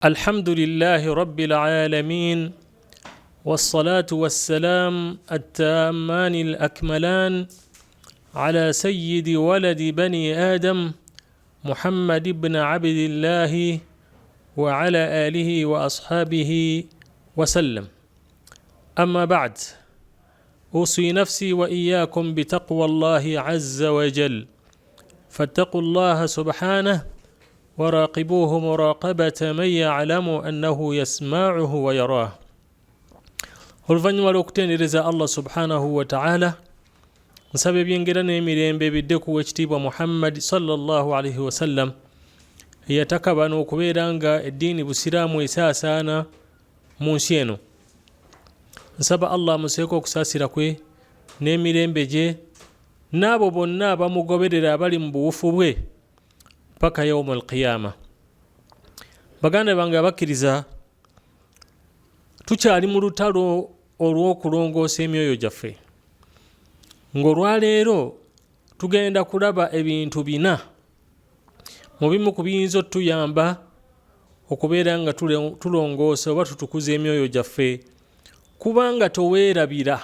الحمد لله رب العالمين والصلاة والسلام التامان الأكملان على سيد ولد بني آدم محمد بن عبد الله وعلى آله وأصحابه وسلم. أما بعد، أوصي نفسي وإياكم بتقوى الله عز وجل، فاتقوا الله سبحانه وراقبوه مراقبة من يعلم أنه يسمعه ويراه. Oluvannyuma lw'okutendereza Allah subhanahu wa ta'ala, nsaba ebyengera n'emirembe bidde ku wekitiibwa Muhammad sallallahu alaihi wasallam eyataka bano okubeera nga eddiini busiraamu esaasaana mu nsi eno. Nsaba Allah amuseeko okusaasira kwe n'emirembe gye n'abo bonna abamugoberera abali mu buwufu bwe paka yawmul qiyama. Baganda bange abakkiriza, tukyali mu lutalo olw'okulongoosa emyoyo gyaffe, ng'olwaleero tugenda kulaba ebintu bina mu bimu ku biyinza otuyamba okubeera nga tulongoosa oba tutukuza emyoyo gyaffe, kubanga toweerabira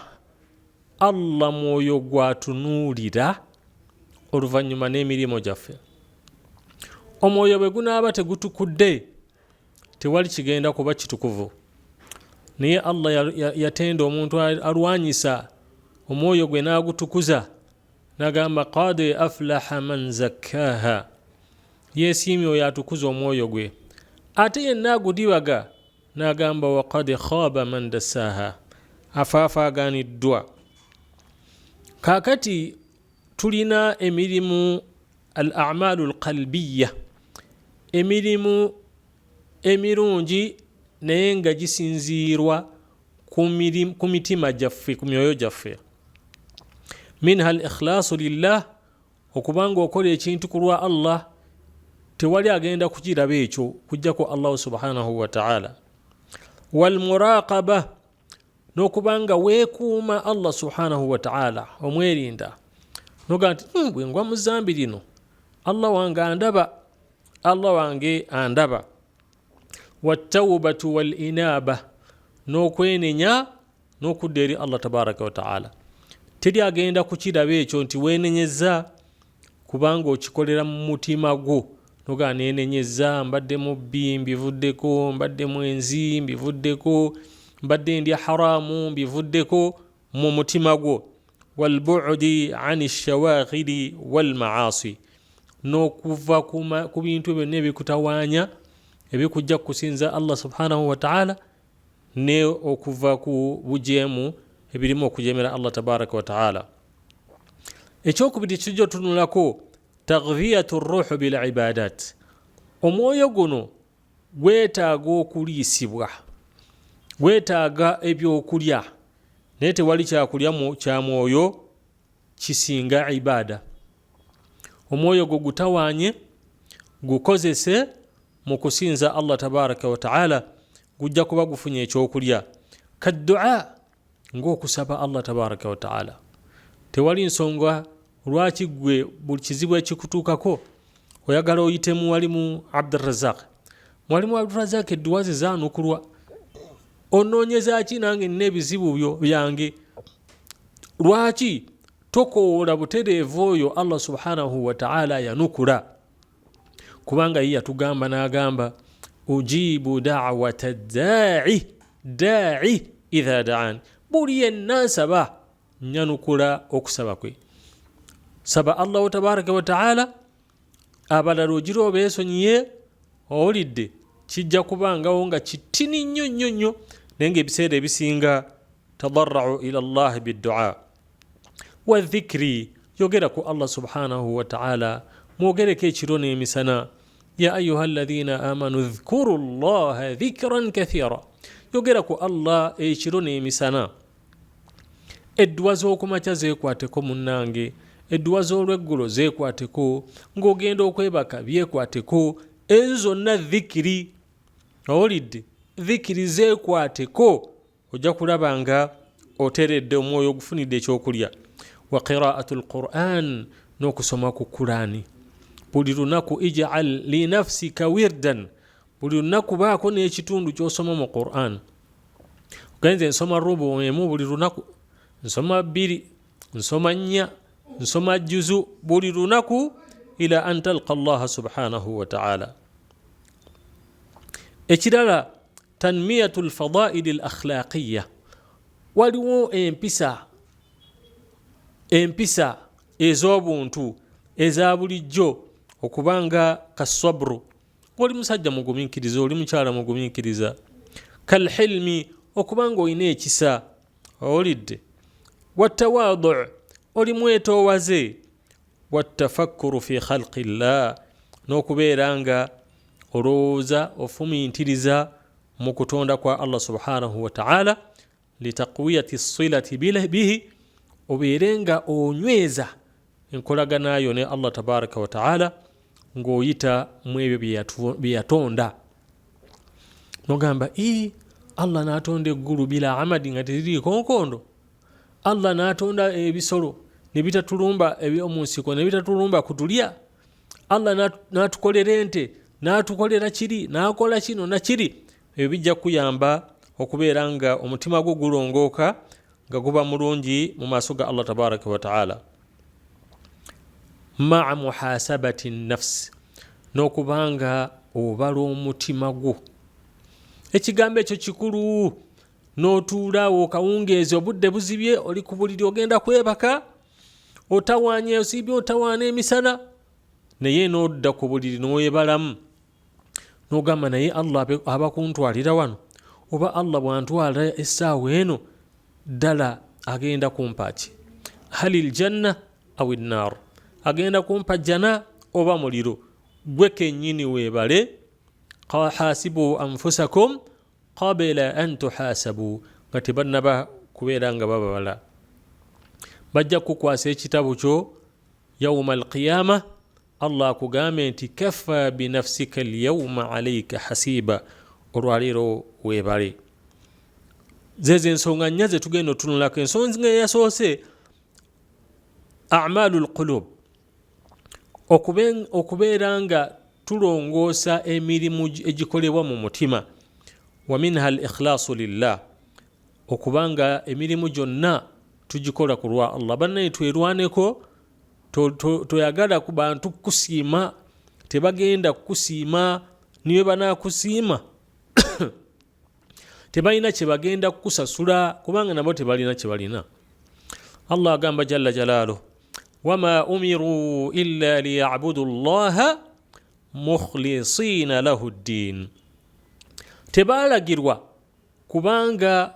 Allah mwoyo gwatunuulira oluvannyuma n'emirimu gyaffe. Omwoyo bwe gunaaba tegutukudde, tewali kigenda kuba kitukuvu. Naye Allah yatenda omuntu alwanyisa omwoyo gwe n'agutukuza, n'agamba qad aflaha man zakkaaha, yeesiimye oyo atukuza omwoyo gwe. Ate yenna agudibaga n'agamba wa qad khaba man dassaaha, afaafaagaaniddwa. Kaakati tulina emirimu al-a'maalu al-qalbiyya, emirimu emirungi naye nga gisinziirwa ku mitima gyaffe, ku myoyo gyaffe. Minha al-ikhlaasu lillah, okubanga okola ekintu ku lwa Allah, tewali agenda kukiraba ekyo kujjako Allah subhanahu wa ta'ala. Wal muraqaba, n'okubanga weekuuma Allah subhanahu wa ta'ala, omwerinda noga nti bwe ngwa mu zambi lino Allah wange andaba, Allah wange andaba. Wattawbatu wal inaba, n'okwenenya n'okudda eri Allah tabaraka wa ta'ala. Teri agenda kukiraba ekyo nti weenenyezza, kubanga okikolera mu mutima gwo noga neenenyezza, mbadde mubbi mbivuddeko, mbadde mwenzi mbivuddeko, mbadde ndya haramu mbivuddeko mu mutima gwo. Walbu'di ani shawaghili wal maasi, n'okuva ku bintu byonna ebikutawaanya ebikujja kusinza Allah subhanahu wa ta'ala, ne okuva ku bujeemu ebirimu okujemera Allah tabaraka wa ta'ala. Ekyokubiri kijja otunulako taghziyatu ruhu bil ibadat. Omwoyo guno gwetaaga okuliisibwa, gwetaaga ebyokulya, naye tewali kyakulya kya mwoyo kisinga ibada. Omwoyo gwo gutawaanye, gukozese mu kusinza Allah tabaraka wa ta'ala, gujja kuba gufunye ekyokulya. Kaddua, ng'okusaba Allah tabaraka wa ta'ala. Tewali nsonga lwaki gwe buli kizibu ekikutuukako oyagala oyite muwalimu Abdurrazzaq. Muwalimu Abdurrazzaq edduwa ze zaanukulwa. Onoonyeza ki nange nina ebizibu byange? Lwaki tokoola butereevu oyo Allah subhanahu wa ta'ala yanukula? Kubanga ye yatugamba n'agamba ujibu da'wata da'i idha da'an, buli yenna nsaba nyanukula okusaba kwe. Saba Allah tabaraka wa ta'ala, abalala ogira obeesonyiye, owulidde kijja kubangawo nga kitini nnyo nnyo nnyo, naye ng'ebiseera ebisinga tadarra'u ila Allah biddu'a wa dhikri, yogera ku Allah subhanahu wa ta'ala, mwogereko ekiro n'emisana. Ya ayuha alladhina amanu dhkuru Allaha dhikran kathira, yogera ku Allah ekiro n'emisana. Edduwa z'okumakya zeekwateko munnange, edduwa z'olweggulo zeekwateko, ng'ogenda okwebaka byekwateko, ezo zonna dhikiri. Owulidde, dhikiri zeekwateko, ojja kulaba nga oteredde omwoyo ogufunidde ekyokulya. Wa qira'atul Qur'an, n'okusoma ku Qur'ani. Buli lunaku ij'al li nafsika wirdan, buli lunaku baako n'ekitundu ky'osoma mu Qur'an. Ogenze nsoma rubu emu buli lunaku, nsoma 2, nsoma 4, nsoma juzu buli lunaku ila an talqa Allah subhanahu wa ta'ala. Ekirala tanmiyatul fadaa'il al-akhlaqiyya, waliwo empisa ez'obuntu eza bulijjo okubanga kasabru, oli musajja mugumiikiriza, oli mukyala mugumiikiriza, kalhilmi okubanga olina ekisa, owulidde, wattawaadu oli mwetoowaze, wattafakkuru fi khalqi llah n'okubeera nga olowooza ofumiintiriza mu kutonda kwa Allah subhanahu wa ta'ala, litaqwiyati silati bihi, obeere nga onyweza enkolaganayo ne Allah tabaraka wa ta'ala ng'oyita mu ebyo bye yatonda. Nogamba Allah n'atonda eggulu bila amadi nga teririiko nkondo. Allah n'atonda ebisolo ne bitatulumba eby'omu nsiko ne bitatulumba kutulya. Allah n'atukolera ente, n'atukolera kiri, n'akola kino na kiri. Ebyo bijja kuyamba okubeera nga omutima gwo gulongooka nga guba mulungi mu maaso ga Allah tabaraka wa ta'ala. Ma'a muhasabati nafsi, n'okubanga obala omutima gwo. Ekigambo ekyo kikulu. N'otuulaawo okawungeezi, obudde buzibye, oli ku buliri ogenda kwebaka, otawaanya osibye, otawaana emisana, naye n'odda ku buliri n'owebalamu n'ogamba naye Allah aba kuntwalira wano, oba Allah bw'antwala essaawa eno ddala agenda kumpa ki? Halil janna aw an-nar, agenda kumpa jana oba muliro? Gwe kennyini weebale. Hasibu anfusakum qabla an tuhasabu, nga tebannaba kubeera nga babala. Bajja kukwasa ekitabo kyo yawma al-qiyama, Allah akugambe nti kafa binafsika al-yawma alayka hasiba, olwaleero weebale. Zezo ensonga nnya ze tugenda otunulako. Ensonga eyasoose a'malul qulub, okubeera nga tulongoosa emirimu egikolebwa mu mutima. Wa minha al-ikhlasu lillah, okubanga emirimu gyonna tugikola ku lwa Allah. Bannaye twerwaneko, toyagala ku bantu kusiima, tebagenda kusiima niwe banaakusiima tebalina kye bagenda kukusasula kubanga nabo tebalina kye balina. Allah agamba jalla jalaaluhu, wama umiru illa liya'budu allaha mukhlisiina lahu ddin, tebaalagirwa kubanga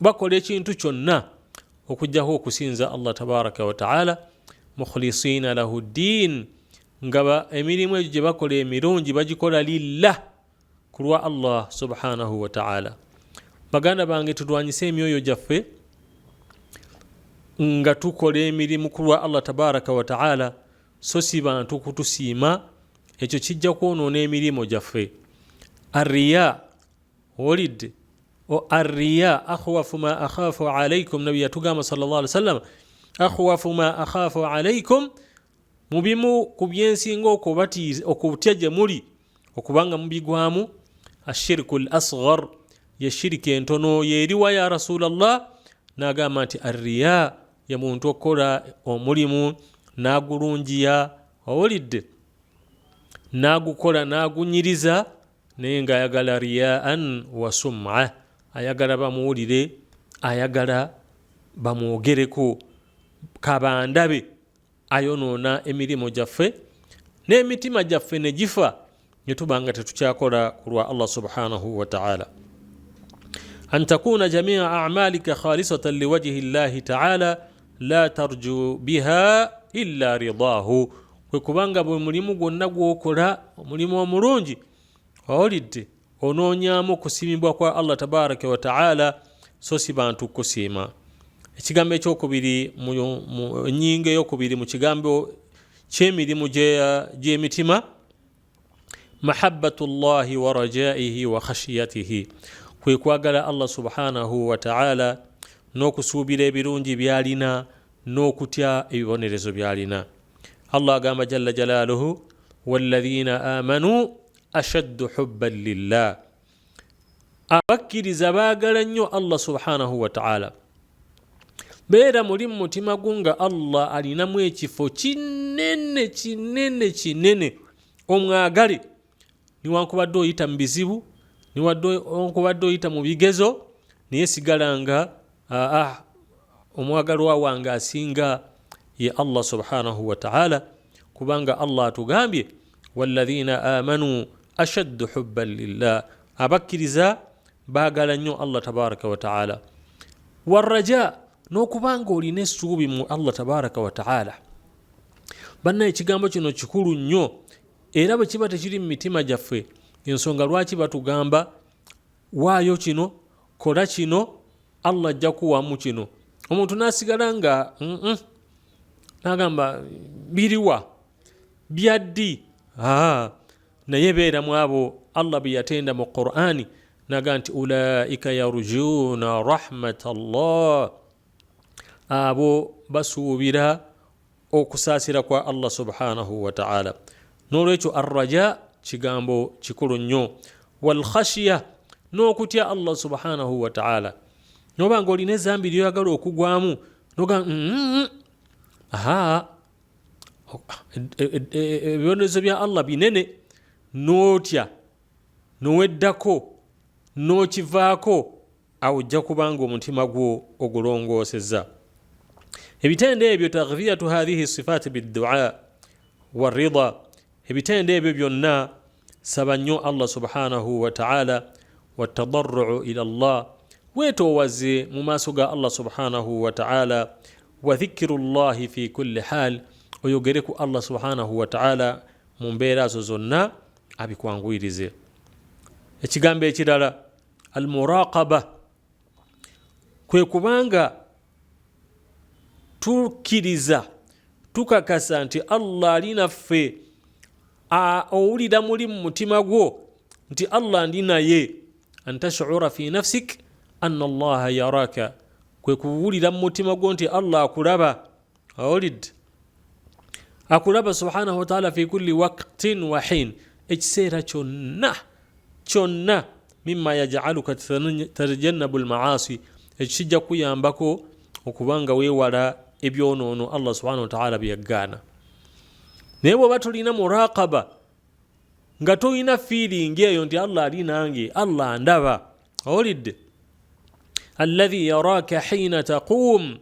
bakola ekintu kyonna okujjaho okusinza Allah tabaraka wa ta'ala, mukhlisiina lahu ddin, nga emirimu egyo gye bakola emirungi bagikola lillah, ku lwa Allah subhanahu wa ta'ala. Baganda bange, tulwanyise emyoyo gyaffe nga tukola emirimu ku lwa Allah tabaraka wa ta'ala, so si bantu kutusiima. Ekyo kijja kwonoona emirimu gyaffe. Arriya, olidde, arriya akhwafu ma akhafu alaykum, nabi yatugamba sallallahu alaihi wasallam, akhwafu ma akhafu alaykum, mubimu ku byensinga okutya gye muli okubanga mubigwamu ashirku al-asghar, ye shiriki entono. Yeriwa ya Rasulallah n'agamba nti arriya ye muntu okola omulimu n'agulungiya, owulidde, n'agukola n'agunyiriza, naye ng'ayagala riyaan wa sum'a, ayagala bamuwulire, ayagala bamwogereko, kabandabe. Ayonoona emirimu gyaffe n'emitima gyaffe ne gifa ne tubanga tetukyakola ku lwa Allah subhanahu wa ta'ala. An takuna jamia a'malika khalisatan liwajhi llahi ta'ala la tarju biha illa ridahu, kwe kubanga bwe mulimu gwonna gwokola omulimu omulungi, owulidde, onoonyaamu kusiimibwa kwa Allah tabaraka wa ta'ala, so si bantu kusiima. Ekigambo ekyokubiri mu nnyingo eyokubiri mu kigambo ky'emirimu gy'emitima, mahabbatullahi wa rajaihi wa khashiyatihi, kwe kwagala Allah subhanahu wa ta'ala n'okusuubira ebirungi by'alina n'okutya ebibonerezo by'alina. Allah agamba jalla jalaaluhu, walladhina amanu ashaddu hubban lillah abakkiriza baagala nnyo Allah subhanahu wa ta'ala beera muli mu mutima gwo nga Allah alinamu ekifo kinene omwagale niwankubadde oyita mu bizibu niwankubadde oyita mu bigezo naye sigala nga omwagalwa wange asinga ye Allah subhanahu wa ta'ala kubanga Allah atugambye walladhina amanu ashaddu hubban lillah abakkiriza baagala nnyo Allah tabaraka wa ta'ala warraja n'okubanga olina essuubi mu Allah tabaraka wa ta'ala banna ekigambo kino kikulu nnyo era bwe kiba tekiri mu mitima gyaffe ensonga lwaki batugamba waayo kino kola kino Allah ajja kuwamu kino omuntu n'asigala nga n'agamba biriwa byaddi naye beera mu abo Allah bye yatenda mu Qur'ani naga nti ulaika yarjuna rahmatallah abo basuubira okusaasira kwa Allah subhanahu wa ta'ala n'olwekyo arraja kigambo kikulu nnyo walkhashya n'okutya Allah subhanahu wa ta'ala noba nga olina ezambi lyoyagala okugwamu noga ebibonerezo bya Allah binene n'otya noweddako n'okivaako awo ojja kubanga omutima gwo ogulongoosezza ebitende ebyo taghfiyatu hadhihi sifaati biddua warida ebitende ebyo byonna saba nnyo Allah subhanahu wa ta'ala watadarruu ila Allah weetoowaze mu maaso ga Allah subhanahu wa ta'ala wa dhikiru llahi fi kulli haal oyogere ku Allah subhanahu wa ta'ala mu mbeera zo zonna abikwanguyirize ekigambo ekirala almuraqaba kwe kubanga tukkiriza tukakasa nti Allah ali naffe owulira muli mu mutima gwo nti Allah ndi naye antashura fi nafsik anna allaha yaraka kwe kuwulira mu mutima gwo nti Allah akulaba akulaba subhanahu wa ta'ala fi kulli waqtin wa hin ekiseera kyonna mimma yaj'aluka tarjannabu almaasi ekijja kuyambako okubanga weewala ebyonoono Allah subhanahu wa ta'ala byagaana naye bw'oba tolina muraqaba nga tolina feeling eyo nti Allah ali nange Allah ndaba olidde alladhi yaraka hina taqum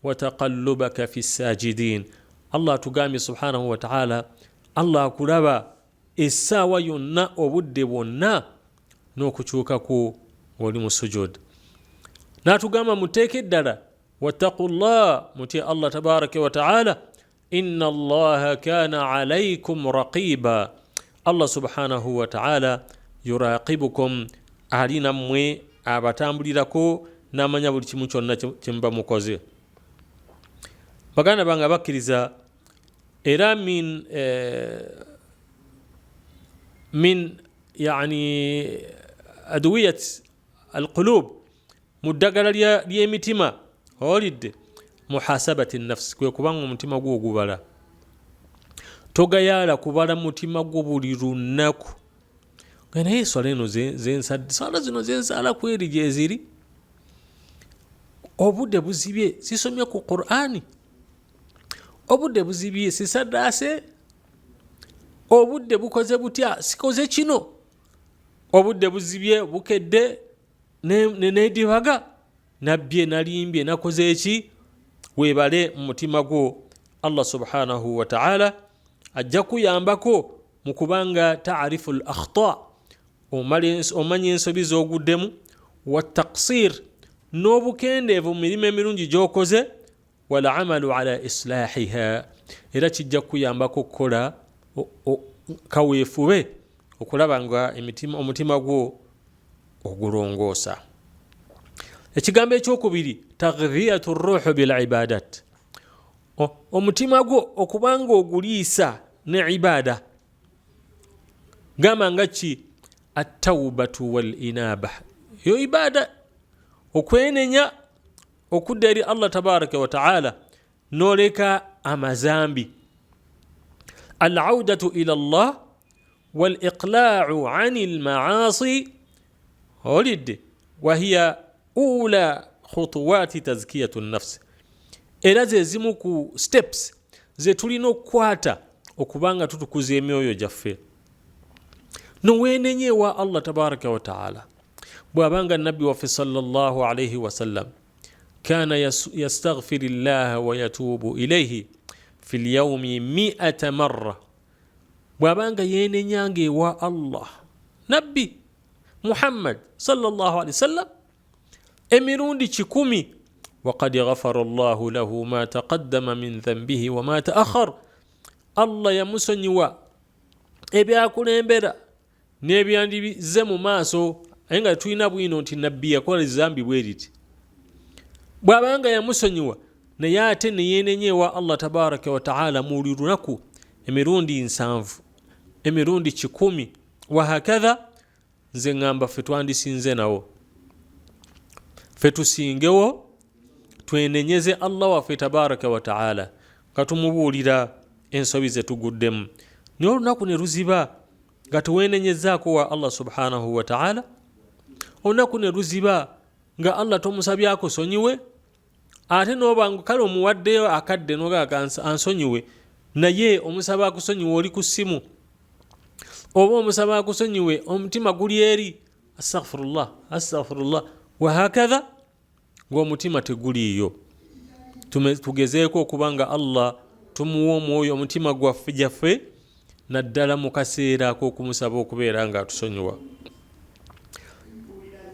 wa taqallubaka fi sajidin Allah atugambye subhanahu wa ta'ala Allah akulaba essaawa yonna obudde bwonna n'okukyukako ng'oli mu sujud n'atugamba muteeke eddala wattaqullah mutye Allah tabaraka wa ta'ala inna allaha kana alaykum raqiba Allah subhanahu wa ta'ala yuraqibukum alina mmwe abatambulirako n'amanya buli kimu kyonna kyemuba mukoze baganda bange abakkiriza era min yani adwiyat alqulub mu ddagala ly'emitima olidde muhasabati nafsi kwe kubanga omutima gwo ogubala togayaala kubala mutima gwo buli lunaku nga naye swala eno swala zino zensala kweri gyeziri obudde buzibye sisomye ku Qur'ani obudde buzibye sisaddaase obudde bukoze butya sikoze kino obudde buzibye bukedde nedibaga nabbye nalimbye nakoze eki weebale mu mutima gwo Allah subhanahu wa ta'ala ajja kuyambako mu kubanga ta'arifu al-akhta omanya ensobi z'oguddemu wa taqsir n'obukendeevu mu mirimu emirungi gy'okoze wal amalu ala islahiha era kijja kuyambako okukola kaweefube okulaba nga omutima gwo ogulongoosa ekigambo ekyokubiri taghdhiyatu ruuhu bil ibadat omutima gwo okubanga oguliisa ne ibada gamba nga ki attawbatu wal inaba yo ibada okwenenya okudda eri Allah tabaraka wa ta'ala noleka amazambi al-audatu ila Allah والإقلاع عن المعاصي ولد وهي أولى خطوات تزكية النفس. era ze zimu ku steps ze tulina okukwata okubanga tutukuza emyoyo gyaffe noweenenyeewa Allah tabaraka wa taala. bw'abanga nabbi waffe sallallahu alayhi wasallam kana yastaghfiru llaha wa yatuubu ilayhi fi lyawmi 100 marra. bw'abanga yeenenyanga ewa Allah nabbi Muhammad sallallahu alayhi wasallam emirundi 100 وقد غفر الله له ما تقدم من ذنبه وما تأخر. الله yamusonyiwa ebyakulembera n'ebyandibize mu maaso nga tulina bwino nti nabbi yakola zambi bwe riti. bw'abanga yamusonyiwa naye ate neyeenenyeewa Allah tabaraka wa taala mu lunaku emirundi 7 emirundi 10 wahakadha. nze ngamba ffe twandisinze nawo, ffe tusingewo twenenyeze Allah waffe tabaraka wa taala nga tumubuulira ensobi ze tuguddemu. naye olunaku ne luziba nga tuweenenyezaako wa Allah subhanahu wa taala. olunaku ne luziba nga Allah tomusabyako sonyiwe, ate n'obanga kale omuwaddeyo akadde n'ogaga ansonyiwe, naye omusaba akusonyiwe oli ku ssimu oba omusaba akusonyiwe omutima guli eri astaghfirullah astaghfirullah wahakadha ng'omutima teguliiyo. tugezeeko okubanga Allah tumuwa omwoyo omutima gwaffe gyaffe naddala mu kaseera ak'okumusaba okubeera nga atusonyiwa.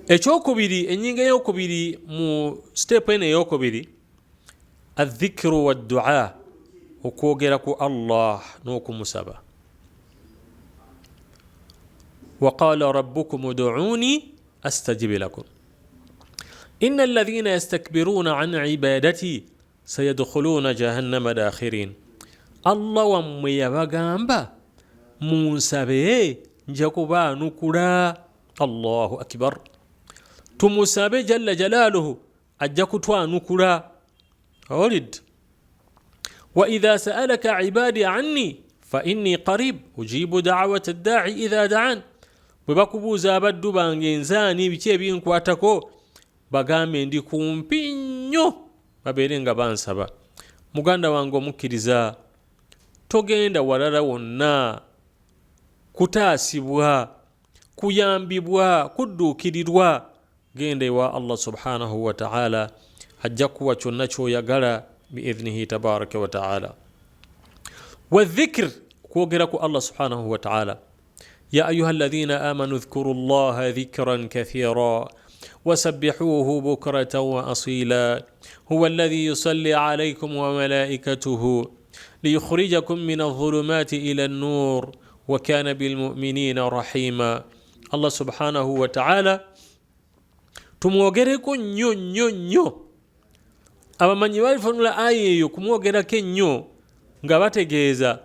ekyokubiri, ennyinga ey'okubiri mu step eno ey'okubiri, adhikiru waddua, okwogera ku Allah n'okumusaba. waqala rabbukum uduuni astajibi lakum إن الذين يستكبرون عن عبادتي سيدخلون جهنم داخرين. الله ومwe yabagamba munsabe nja kubaanukula. Allahu akbar. tumusabe jalla jalaluhu ajja kutwanukula. olid وإذا سألك عبادي عني فإني قريب أجيب دعوة الداعي إذا دعان. bwe bakubuuza abaddu bange nzaani biki ebinkwatako bagambe ndi kumpi nnyo babeere nga bansaba. muganda wange omukkiriza, togenda walala wonna kutaasibwa, kuyambibwa, kudduukirirwa. genda ewa Allah subhanahu wa ta'ala ajja kuwa kyonna ky'oyagala biidhnihi tabaraka wa ta'ala. wadhikr, kwogera ku Allah subhanahu wa ta'ala. ya ayuha alladhina amanu dhkuru llaha dhikran kathira وسبحوه بكرة وأصيلا هو الذي يصلي عليكم وملائكته ليخرجكم من الظلمات إلى النور وكان بالمؤمنين رحيما. الله سبحانه وتعالى tumwogereko nnyo nnyo nnyo. abamanyi balifunula aya eyo kumwogerako ennyo nga bategeeza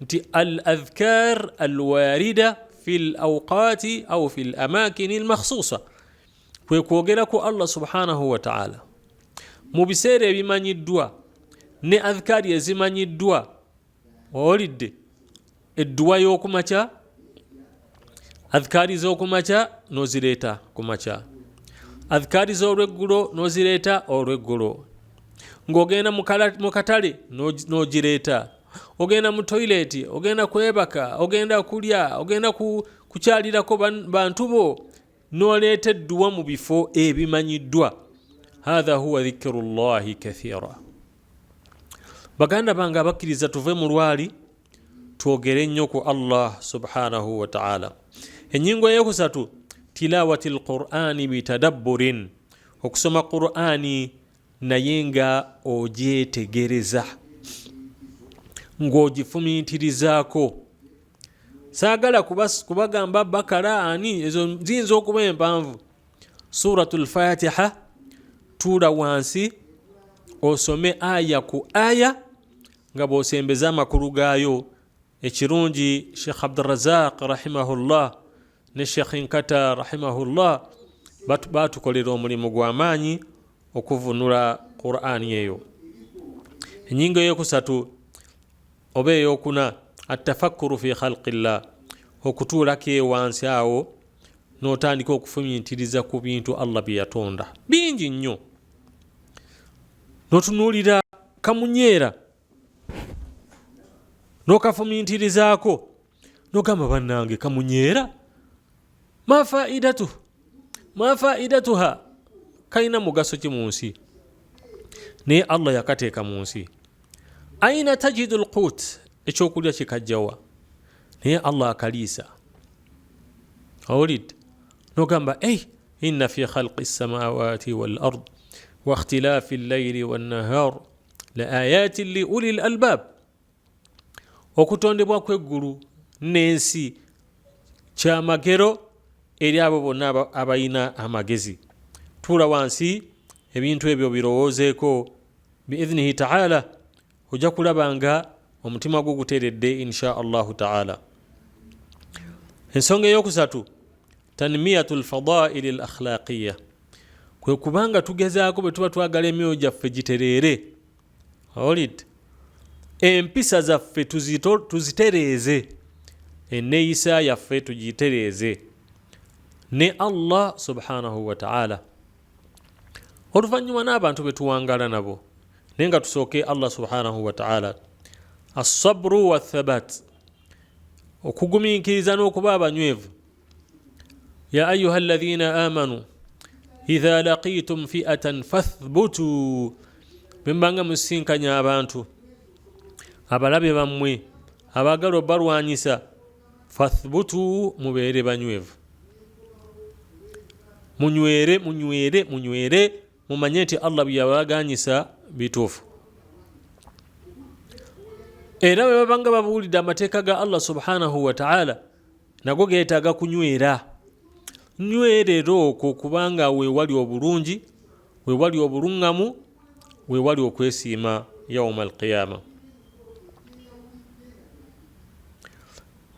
nti al adhkar alwarida fi l awqati au fi l amakini almakhsusa, kwe kwogera ku Allah subhanahu wa ta'ala mu biseera ebimanyiddwa ne adhkari ezimanyiddwa. olidde edduwa y'okumakya, adhkari z'okumakya n'ozireeta kumakya, adhkari z'olweggulo n'ozireeta olweggulo, ng'ogenda mu katale n'ogireeta, ogenda mu toileti, ogenda kwebaka, ogenda kulya, ogenda kukyalirako bantu bo, noleeta edduwa mu bifo ebimanyiddwa. hatha huwa dhikru llahi kathira. baganda bange abakkiriza, tuve mu lwali twogere nnyo ku Allah subhanahu wa ta'ala. ennyingo eyokusatu, tilawati lqur'ani bitadabburin, okusoma qur'ani naye nga ogyetegereza, ng'ogifumiitirizaako. saagala kubagamba bakara ani, ezo ziyinza okuba empanvu. suratul fatiha, tuula wansi osome aya ku aya nga bw'osembeza amakulu gaayo. ekirungi Sheikh Abdurrazaq rahimahullah ne Sheikh Nkata rahimahullah batukolera omulimu gw'amaanyi okuvunula Qur'ani eyo. ennyingo eyokusatu oba eyokuna, atafakkuru fi khalqillah, okutuulako wansi awo n'otandika okufumiitiriza ku bintu Allah bye yatonda bingi nnyo, n'otunuulira kamunyeera n'okafumiitirizaako n'ogamba bannange kamunyeera ma faidatuha kalina mugaso ki mu nsi, naye Allah yakateeka mu nsi. Aina tajidu lqut, ekyokulya kikajjawa, naye Allah akaliisa. Owulidde n'ogamba inna fi khalqi samawati wal ard wa ikhtilafi llayli wannahar la ayatin li uli lalbab, okutondebwa kw'eggulu n'ensi kyamagero eri abo bonna abalina amagezi. Tuula wansi ebintu ebyo birowoozeeko, biidhnihi taala ojja kulaba nga omutima gwo guteredde insha allahu taala. Ensonga eyokusatu, tanmiyatu lfadaili al akhlaqiya, kwe kubanga tugezaako bwe tuba twagala emyoyo gyaffe gitereere, olid empisa zaffe tuzitereeze, enneeyisa yaffe tugitereeze ne Allah subhanahu wa ta'ala. Oluvannyuma n'abantu be tuwangala nabo, naye nga tusooke Allah subhanahu wa ta'ala. As-sabru wa thabat, okugumiikiriza n'okuba abanywevu. Ya ayuha alladhina amanu idha laqitum fi'atan fathbutu, bembanga musinkanya abantu abalabe bammwe abagala obalwanyisa, fathbutu, mubeere banywevu, munywere mumanye nti Allah byabaganyisa bituufu. Era bwe babanga babuulidde amateeka ga Allah subhanahu wa ta'ala, nago geetaaga kunywera. Nywerera okwo kubanga weewali obulungi, weewali obuluŋŋamu, weewali okwesiima yawma alqiyama.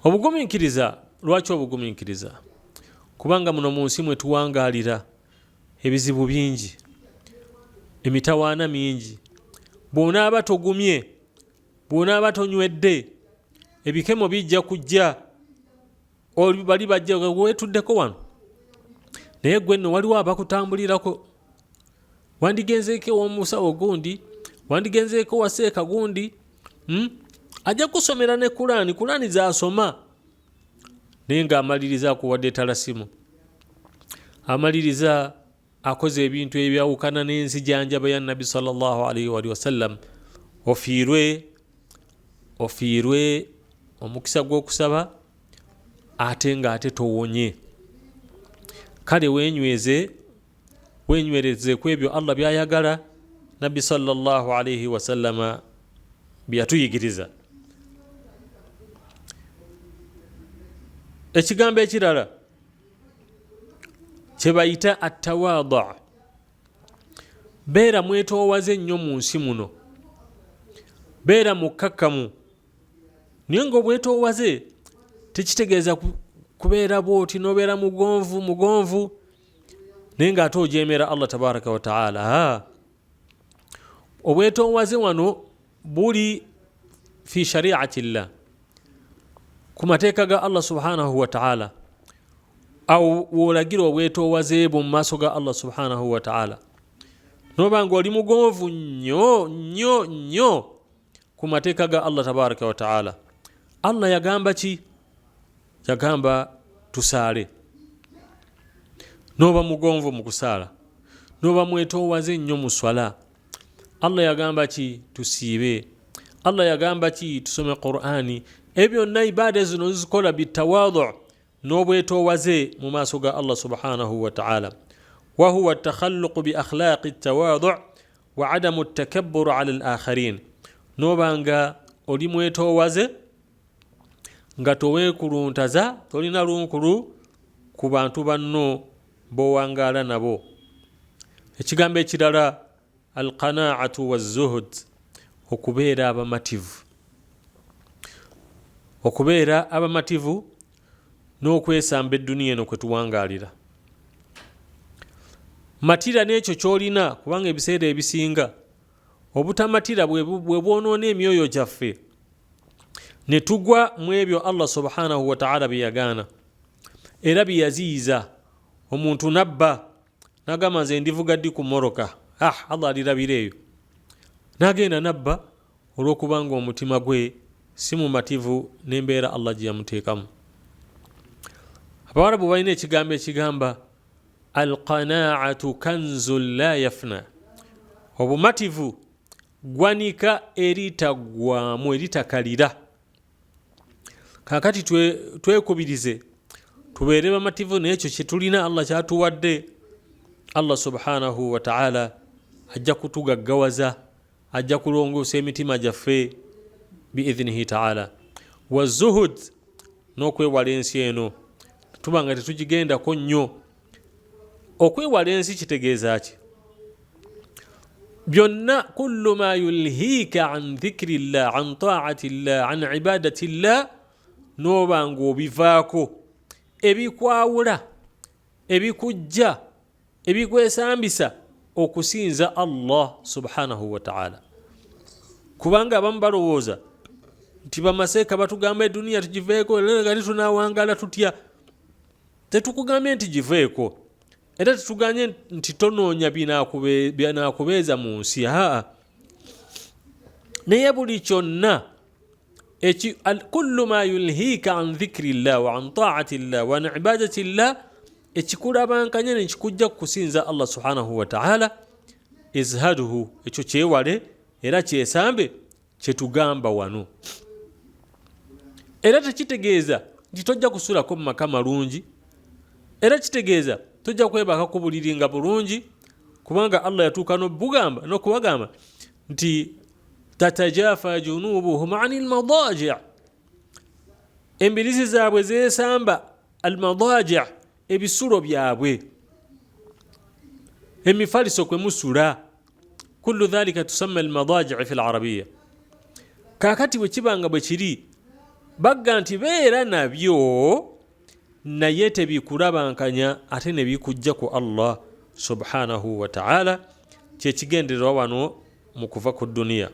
Obugumiikiriza, lwaki obugumiikiriza? Kubanga muno mu nsi mwe tuwangaalira ebizibu bingi, emitawaana mingi. Bw'onaaba togumye, bw'onaaba tonywedde, ebikemo bijja kujja, bali bajja weetuddeko wano, naye gwe nno waliwo abakutambulirako. Wandigenzeeko ew'omusawo gundi, wandigenzeeko waseeka gundi, ajja kusomera ne Kulaani zaasoma, naye ng'amaliriza akuwadde talasimu, amaliriza akoze ebintu ebyawukana n'enzijanjaba ya Nabbi sallallahu alaihi wa sallam. Ofiirwe omukisa gw'okusaba ate ng'ate towonye. Kale wenywereze ku ebyo Allah byayagala, Nabbi sallallahu alaihi wa sallama byatuyigiriza. Ekigambo ekirala kye bayita at-tawaadu, beera mwetoowaze nnyo mu nsi muno, beera mukkakkamu. Naye ng'obwetoowaze tekitegeeza kubeera bw'oti n'obeera mugonvu, naye ng'ate ojeemera Allah tabaraka wa ta'ala. Obwetoowaze wano buli fi shari'atillah, ku mateeka ga Allah subhanahu wa ta'ala, awo wolagira obwetoowaze bwo mu maaso ga Allah subhanahu wa ta'ala. Noba ng'oli mugonvu nnyo ku mateeka ga Allah tabaraka wa ta'ala. Allah yagamba ki? Yagamba tusaale. Noba mugonvu mu kusaala, noba mwetoowaze nnyo mu swala, Allah yagamba ki? Tusiibe. Allah yagamba ki? Tusome Qur'ani. Ebyo byonna ibaada zino zikola bitawaadu n'obwetoowaze mu maaso ga Allah subhanahu wa ta'ala. Wa huwa at-takhalluq bi akhlaqi at-tawaadu wa adamu at-takabbur 'ala al-akharin. Noba nga oli mwetoowaze nga toweekuluntaza, tolina lunkulu ku bantu banno b'owangaala nabo. Ekigambo ekirala, al-qanaa'atu waz-zuhud, okubeera abamativu. Okubeera abamativu n'okwesamba edduniya eno kwe tuwangaalira. Matira n'ekyo ky'olina, kubanga ebiseera ebisinga obutamatira bwe bwonoona emyoyo gyaffe ne tugwa mu ebyo Allah subhanahu wa ta'ala bye yagaana era bye yaziiza. Omuntu nabba n'agamba nze ndivuga ddi ku mmoroka, Allah alirabira eyo, n'agenda nabba olw'okubanga omutima gwe si mumativu n'embeera Allah gye yamuteekamu. Abawarabu balina ekigambo ekigamba alqanaatu kanzun la yafna, obumativu gwanika eritaggwaamu eritakalira. Kaakati twekubirize tubeere bamativu n'ekyo kye tulina Allah kyatuwadde. Allah subhanahu wa ta'ala ajja kutugaggawaza, ajja kulongoosa emitima gyaffe biidhnihi ta'ala. Wazuhud, n'okwewala ensi eno tuba nga tetugigendako nnyo. Okwewala ensi kitegeeza ki? Byonna kullu ma yulhiika an dhikrillah, an ta'atillah, an ibadatillah, n'oba ng'obivaako, ebikwawula, ebikujja, ebikwesambisa okusinza Allah subhanahu wa ta'ala. Kubanga abamu balowooza nti bamaseeka batugamba eduniya tugiveeko nga tunaawangala tutya. Tetukugambye nti giveeko, era tetugambye nti tonoonya binaakubeeza mu nsi. Naye buli kyonna kullu ma yulhiika an dhikrillah wa an ta'atillah wa an ibadatillah, ekikulabankanya nekikujja kusinza Allah subhanahu wa ta'ala, izhaduhu, ekyo kyewale era kyesambe kyetugamba wano. Era tekitegeeza nti tojja kusulako mu maka malungi, era kitegeeza tojja kwebaka ku buliri nga bulungi, kubanga Allah yatuuka n'okubagamba nti tatajafa junubuhum anil madaji', embirizi zaabwe zeesamba al-madaji', ebisulo byabwe, emifaliso kwe musula. Kullu dhalika tusamma al-madaji' fi al-arabiyya. Kaakati bwe kibanga bwe kiri bagga nti beera nabyo naye tebikulabankanya ate ne bikujja ku Allah subhanahu wa ta'ala, kyekigendererwa wano mu kuva ku duniya.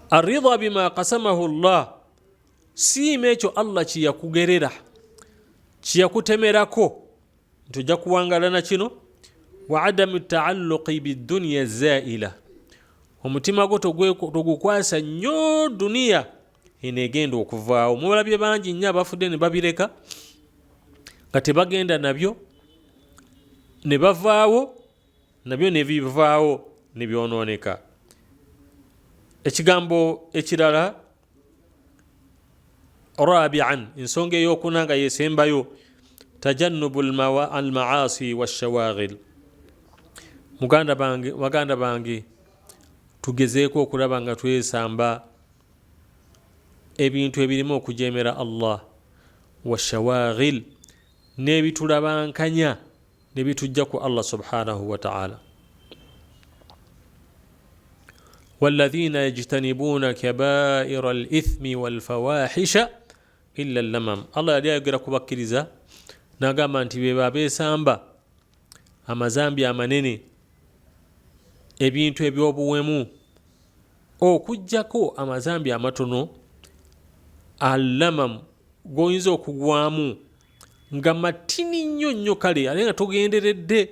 Arida bima qasamahu Allah, siima ekyo Allah kiyakugerera, kiyakutemerako nti ojja kuwangala na kino. Wa adamu taalluqi bidduniya zaila, omutima gwo togukwasa nnyo duniya enegenda okuvaawo. Mubalabye bangi nnyo abafudde ne babireka nga tebagenda nabyo, ne bavaawo nabyo ne bivaawo ne byonooneka. Ekigambo ekirala rabi'an, ensonga ey'okuna nga yesembayo, tajannubu al-maasi wash-shawaghil. Baganda bange tugezeeko okulaba nga twesamba ebintu ebirimu okujeemera Allah, wash-shawaghil, n'ebitulabankanya ne bitujja ku Allah subhanahu wa ta'ala. والذين يجتنبون كبائر الإثم والفواحش إلا اللمم. الله yali ayogera kubakkiriza n'agamba nti be babeesamba amazambi amanene, ebintu ebyobuwemu, okujjako amazambi amatono. Allamam goyinza okugwamu nga matini nnyo nnyo, kale ate nga togenderedde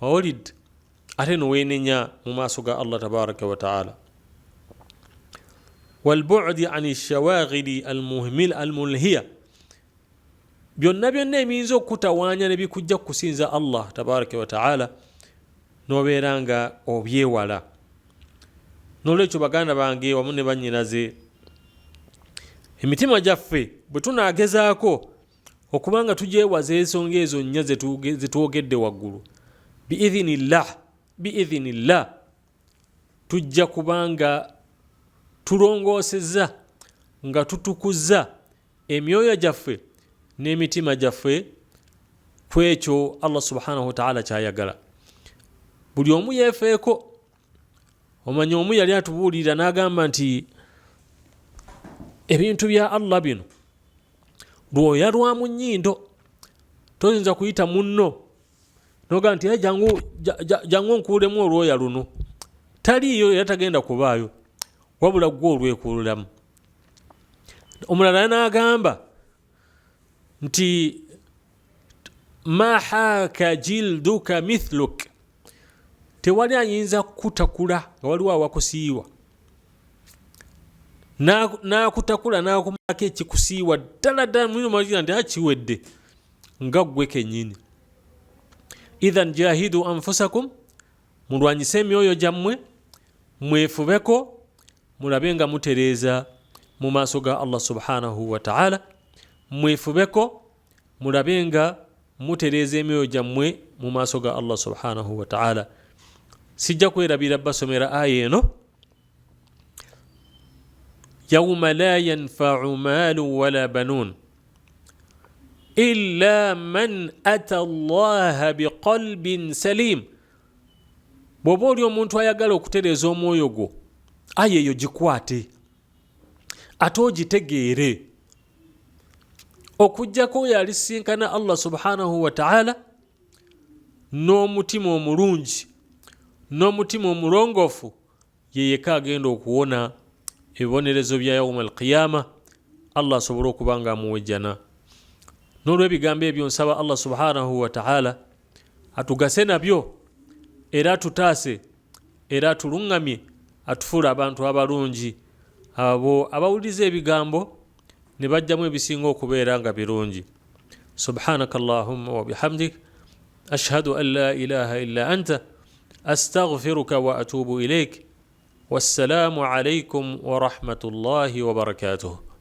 olid ate noweenenya mu maaso ga Allah tabaraka wa ta'ala. Walbu'di ani shawaghili almulhiya, byonna ebiyinza okutawaanya ne bikujja kusinza Allah tabaraka wa ta'ala, nobeera nga obyewala. Nolwekyo baganda bange wamu ne bannyinaze, emitima gyaffe bwe tunaagezaako okubanga tugyewaza ensonga ezo nnya zetwogedde waggulu, biidhinillah tujja kubanga tulongoosezza nga tutukuza emyoyo gyaffe n'emitima gyaffe ku ekyo Allah subhanahu wa ta'ala kyayagala. Buli omu yeefeeko. Omanya omu yali atubuulira n'agamba nti ebintu bya Allah bino lwoya lwa mu nnyindo, toyinza kuyita munno noga nti jangu nkuulemu olwoya luno. Taliiyo era tagenda kubaayo, wabula gwe olwekululamu. omulala n'agamba nti ma haka jilduka mithluk, tewali ayinza kukutakula nga waliwo awakusiiwa, n'akutakula n'akumalako ekikusiiwa ddala ddala mulina nti akiwedde nga ggwe kennyini. idhan jahidu anfusakum, mulwanyise emyoyo gyammwe, mwefubeko, mulabe nga mutereeza mu maaso ga Allah subhanahu wa ta'ala, mwefubeko mulabe nga mutereeza emyoyo gyammwe mu maaso ga Allah subhanahu wa ta'ala. sijja kwerabira basomera aya eno, yawma la yanfa'u malu wala banun illa man ata allaha biqalbin salim. bw'oba oli omuntu ayagala okutereeza omwoyo gwo, aya eyo gikwate ate ogitegeere, okujjako oyo alisinkana Allah subhanahu wa ta'ala n'omutima omulungi n'omutima omulongoofu, yeyeka agenda okuwona ebibonerezo bya yawma alqiyama, Allah asobole okuba nga amuwejjana. n'olw'ebigambo ebyo nsaba Allah subhanahu wa ta'ala atugase nabyo era atutaase era atuluŋŋamye, atufuule abantu abalungi, abo abawuliriza ebigambo ne bajjamu ebisinga okubeera nga birungi. subhanaka allahumma wa bihamdik ashhadu an la ilaha illa anta astaghfiruka wa atubu ilayk. wassalamu alaykum wa rahmatullahi wa barakatuh.